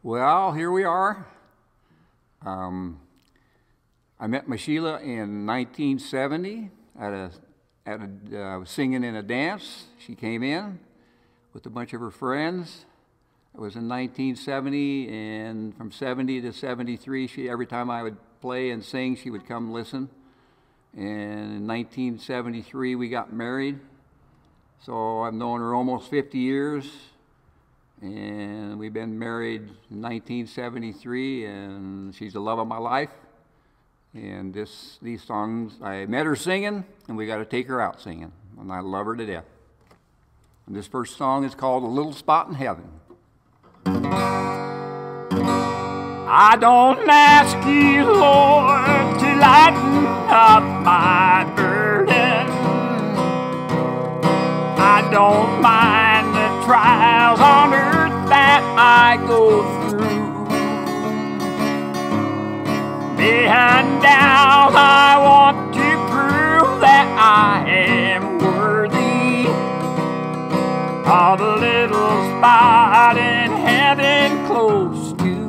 Well, here we are. I met my Sheila in 1970 I was singing in a dance. She came in with a bunch of her friends. It was in 1970, and from 70 to 73, every time I would play and sing, she would come listen. And in 1973, we got married. So I've known her almost 50 years. And we've been married in 1973, and she's the love of my life. And these songs, I met her singing, and we got to take her out singing. And I love her to death. And this first song is called A Little Spot in Heaven. I don't ask you, Lord, to lighten up my burden. I don't mind the trials on earth that I go through. Behind down, I want to prove that I am worthy of a little spot in heaven close to you.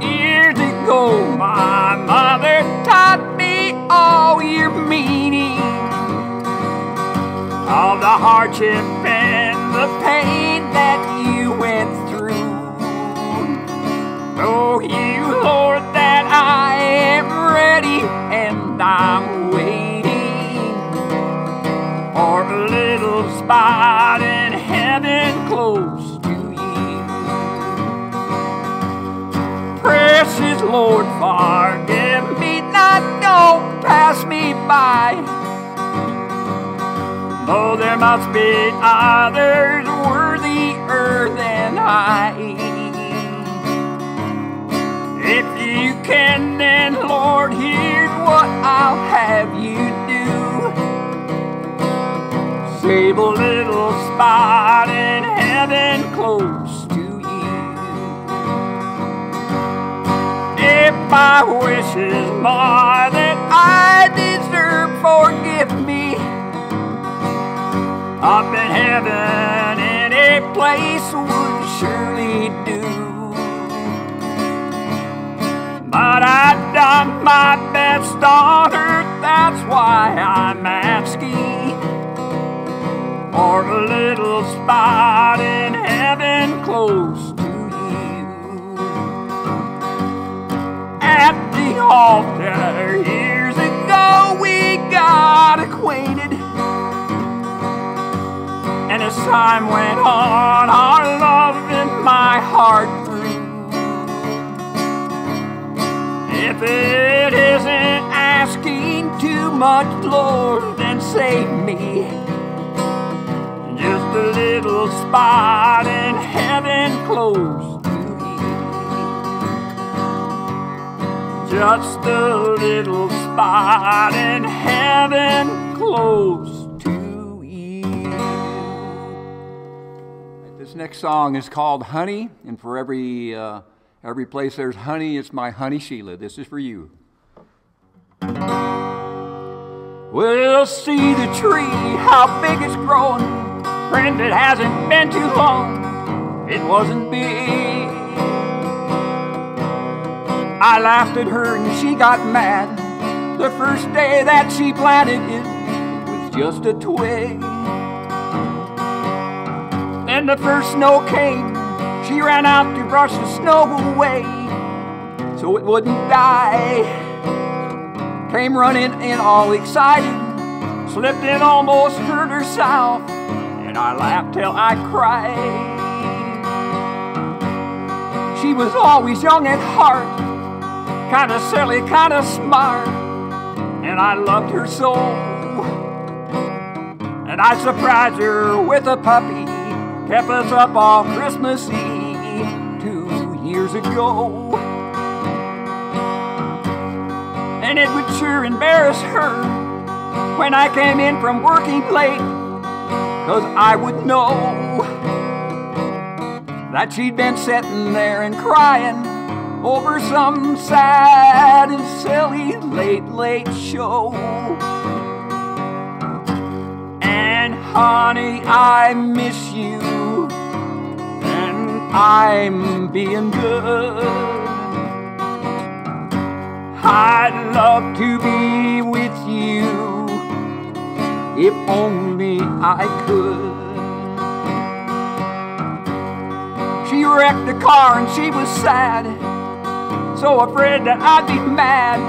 Years ago, my mother taught me all your meaning of the hardship and the pain that you went through. Oh, you, Lord, that I am ready and I'm waiting for a little spot in heaven close to you. Precious Lord, forgive me, not don't pass me by. Oh, there must be others worthier than I. If you can, then Lord, here's what I'll have you do. Save a little spot in heaven close to you. If my wish is more than I deserve, forgive me. Up in heaven, any place would surely do. But I've done my best on earth, that's why I'm asking for a little spot in heaven close to you. At the altar years ago, we got acquainted. And as time went on, our love in my heart grew. If it isn't asking too much, Lord, then save me. Just a little spot in heaven close to you. Just a little spot in heaven close. This next song is called Honey, and for every place there's honey, it's my honey Sheila. This is for you. We'll see the tree, how big it's growing. Friend, it hasn't been too long, it wasn't big. I laughed at her and she got mad. The first day that she planted it was just a twig. Then the first snow came, she ran out to brush the snow away so it wouldn't die. Came running in all excited, slipped in, almost hurt herself, and I laughed till I cried. She was always young at heart, kinda silly, kinda smart, and I loved her so. And I surprised her with a puppy, kept us up all Christmas Eve 2 years ago. And it would sure embarrass her when I came in from working late, 'cause I would know that she'd been sitting there and crying over some sad and silly late show. And honey, I miss you I'm being good. I'd love to be with you if only I could. She wrecked the car and she was sad, so afraid that I'd be mad.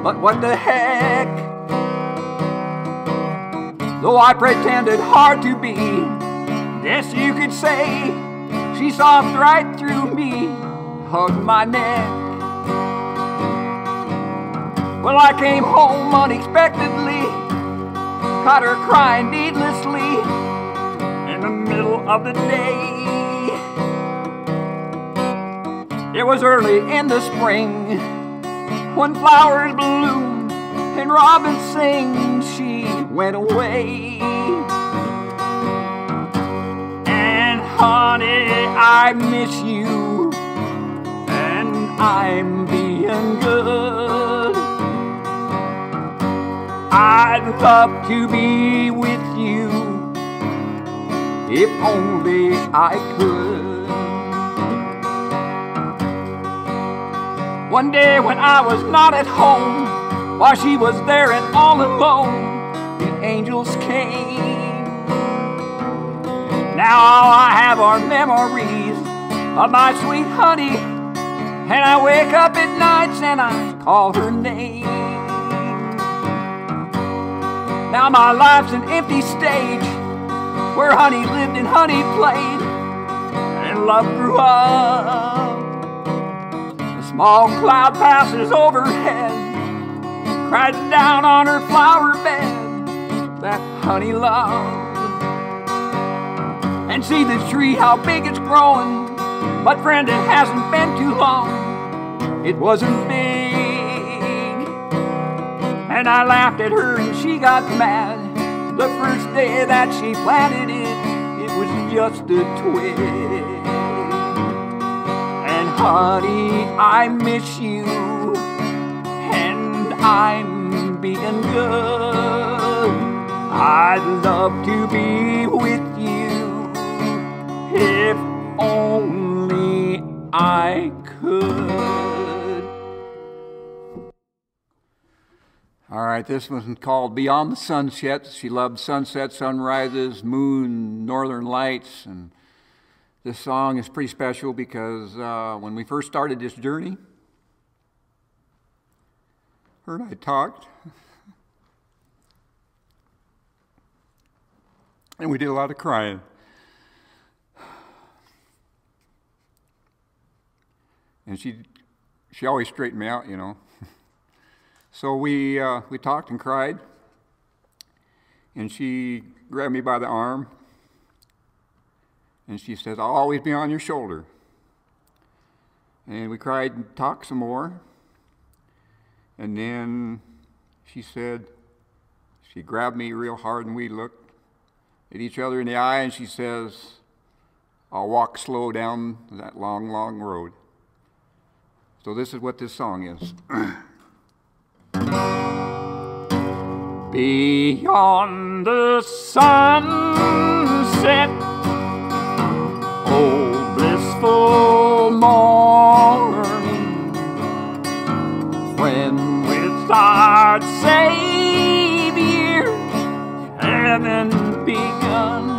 But what the heck? Though I pretended hard to be, yes, you could say, she saw right through me, hugged my neck. Well, I came home unexpectedly, caught her crying needlessly in the middle of the day. It was early in the spring when flowers bloom and robins sing. She went away. And honey, I miss you, and I'm being good. I'd love to be with you if only I could. One day when I was not at home, while she was there and all alone, the angels came. Now all I have are memories of my sweet honey, and I wake up at nights and I call her name. Now my life's an empty stage where honey lived and honey played and love grew up. A small cloud passes overhead, cries down on her flower bed that honey loved. And see the tree, how big it's growing, but friend, it hasn't been too long. It wasn't big. And I laughed at her and she got mad. The first day that she planted it, it was just a twig. And honey, I miss you, and I'm being good. I'd love to be with you if only I could. All right, this one's called Beyond the Sunset. She loved sunsets, sunrises, moon, northern lights. And this song is pretty special because when we first started this journey, her and I talked. And we did a lot of crying. And she always straightened me out, you know. So we talked and cried, and she grabbed me by the arm, and she says, "I'll always be on your shoulder." And we cried and talked some more, and then she said, she grabbed me real hard, and we looked at each other in the eye, and she says, "I'll walk slow down that long, long road." So this is what this song is. Beyond the sunset, oh blissful morning, when with our Savior heaven begun,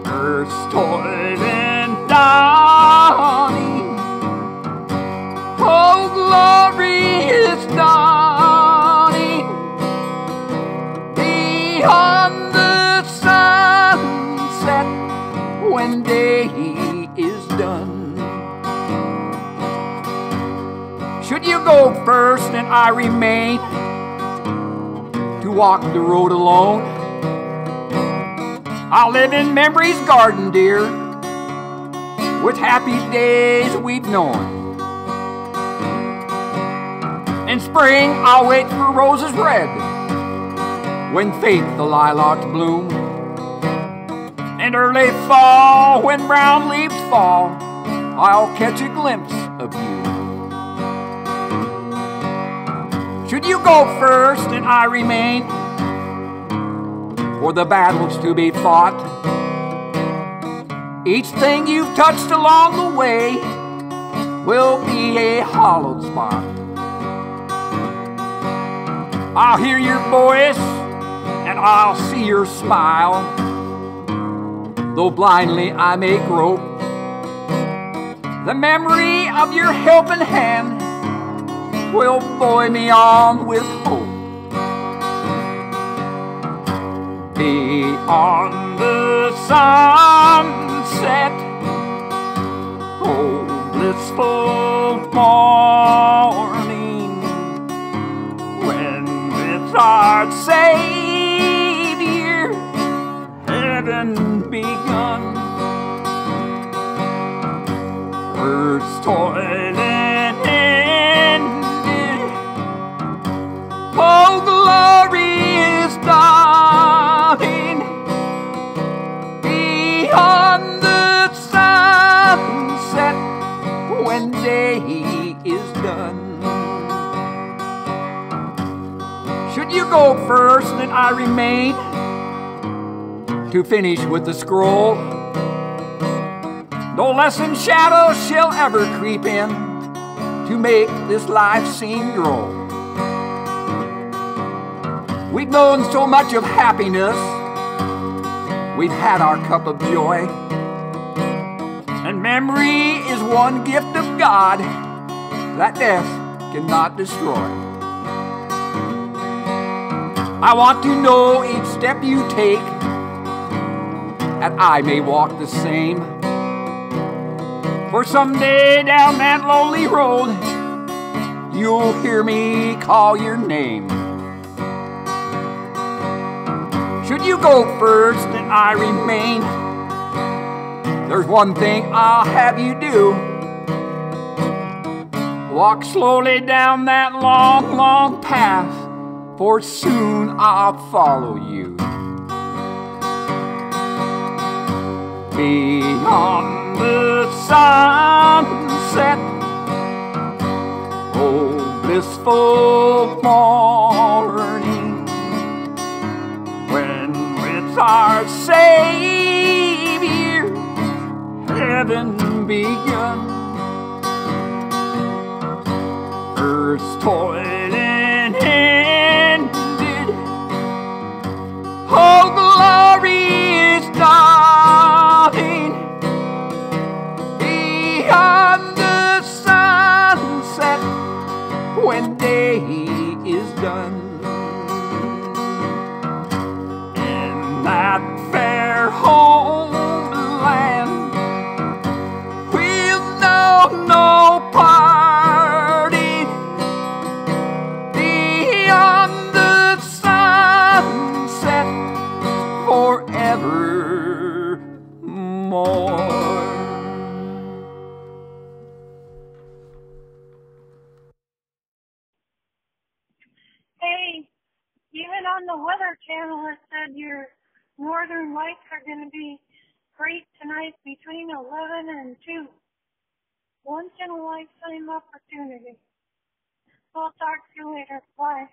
earth's toil and dawning, oh glorious dawning, beyond the sunset, when day is done. Should you go first and I remain to walk the road alone, I'll live in memory's garden, dear, with happy days we've known. In spring, I'll wait for roses red, when faith the lilacs bloom. In early fall, when brown leaves fall, I'll catch a glimpse of you. Should you go first and I remain, for the battles to be fought, Each thing you've touched along the way will be a hollowed spot. I'll hear your voice and I'll see your smile. Though blindly I may grope, the memory of your helping hand will buoy me on with hope. Beyond the sunset, oh blissful morning, when with our Savior heaven begun. Earth's toiling ended, oh glory is dawning. Beyond the sunset, when day is done. Should you go first and I remain to finish with the scroll, no lessened shadow shall ever creep in to make this life seem droll. We've known so much of happiness, we've had our cup of joy, and memory is one gift of God that death cannot destroy. I want to know each step you take, that I may walk the same. For someday down that lonely road, you'll hear me call your name. Should you go first and I remain, there's one thing I'll have you do. Walk slowly down that long, long path, for soon I'll follow you. Beyond the sunset, oh blissful morning, when with our Savior heaven begun. Earth's toiling ended, oh glory is dawning. Beyond the sunset, when day is done. In that fair homeland, we'll know no parting. Beyond the sunset, forevermore. Hey, even on the Weather Channel it said your northern lights are going to be great tonight between 11 and 2. Once in a lifetime opportunity. I'll talk to you later. Bye.